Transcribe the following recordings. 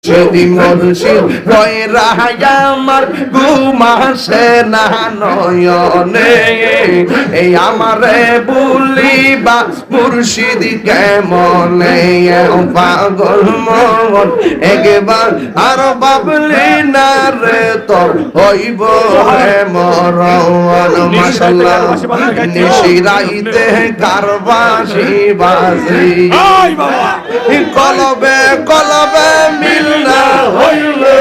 যদি মুর্শিদ কইরা আমার ঘুমাসে না নয়নে এই আমারে বলিবা মুর্শিদ কেমনে পাগল মন একবার আর বাবলি না রে তোর হইব হে মরণ মাশাআল্লাহ নিশিরাইতে কারবাসি বাজি আই বাবা কলবে কলবে মিল না হইলে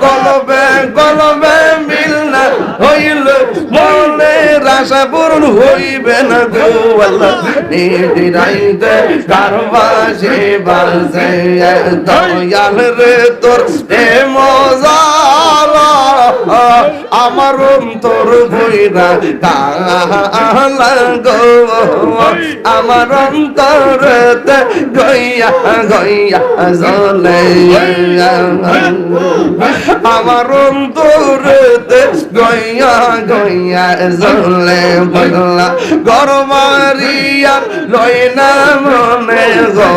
কলবে কলবে মিল না হইলে মনে আশা পূরণ হইবে না গো আল্লাহ নিরাইতে কারবাসি বাজে দয়াল রে তোর এ মজা আমার অন্তর বইরা কালা গো আমার অন্তরতে গইয়া গইয়া জ্বলে আমার অন্তরতে গইয়া গইয়া জ্বলে বগলা গরমারিয়া লই না মনে গো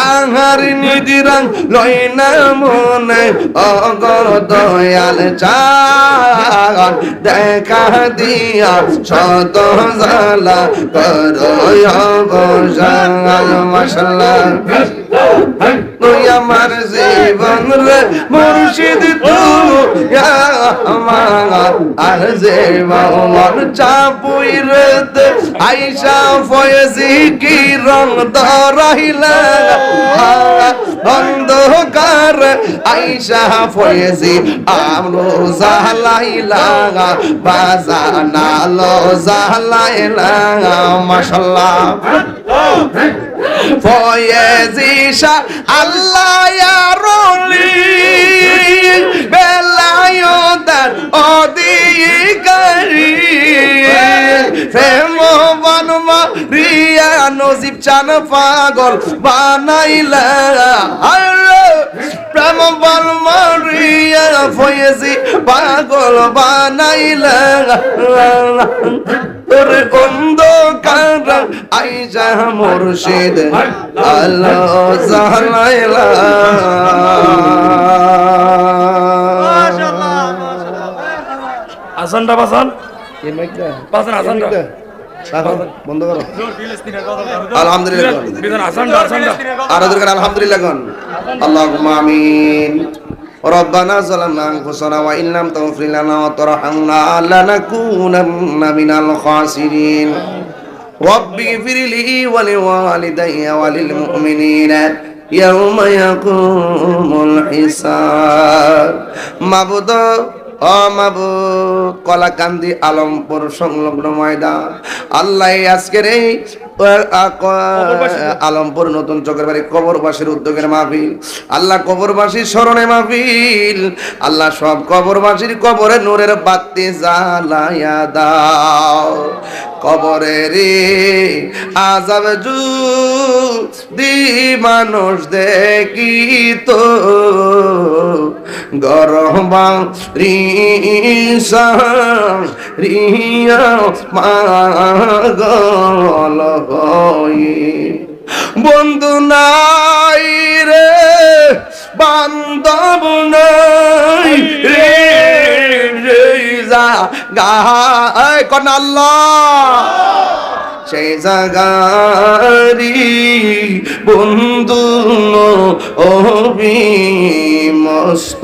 আহার নিদিরাং লই না মনে অগর দয়াল চান দেখা দিয়া শত জালা করো অবসান মাশাআল্লাহ তুই আমার জীবন রে মুর্শিদ তুই আমার আর জীবন চাপুই রে আইসা ফয়েজি কি রং ধরাইলা অন্ধকার আইসা ফয়েজি আমরো জালাইলা বাজানালো জালাইলা মাশাআল্লাহ ফয়েজি শাহ আল্লাহ ইয়া রলি বেলায়তার অধিকারী প্রেম বনমা রিয়া নজিব চান পাগল বানাইলা প্রেম বনমা রিয়া ফয়েজি পাগল বানাইলা তোরে অন্ধকার আইসা মুর্শিদ আল্লাহ জালাইলা আসানটা বাসান এই মাইকটা বাসান আসানটা বন্ধ করো আলহামদুলিল্লাহ বিধান আসানটা আসানটা আর ওদের আলহামদুলিল্লাহ কোন আল্লাহুম্মা আমিন ربنا ظلمنا أنفسنا وإن لم تغفر لنا وترحمنا لنكونن من الخاسرين رب اغفر لي ولوالدي وللمؤمنين يوم يقوم الحساب معبود মাবুদ কলাকান্দি আলমপুর সংলগ্ন ময়দান আল্লাহ আজকের এই আলমপুর নতুন চকের বাড়ি কবরবাসীর উদ্যোগের মাহফিল আল্লাহ কবরবাসীর স্মরণে মাহফিল আল্লাহ সব কবরবাসীর কবরে নূরের বাতি জ্বালায়া দাও কবরে রে আযাব যদি মানুষ দেখিত গরবা রিসা রিয়া পাগল হয়ে বন্ধু নাই রে বান্ধব নাই রে গায় কোন আল্লাহ সেই জাগারি বন্ধু অভি মস্ত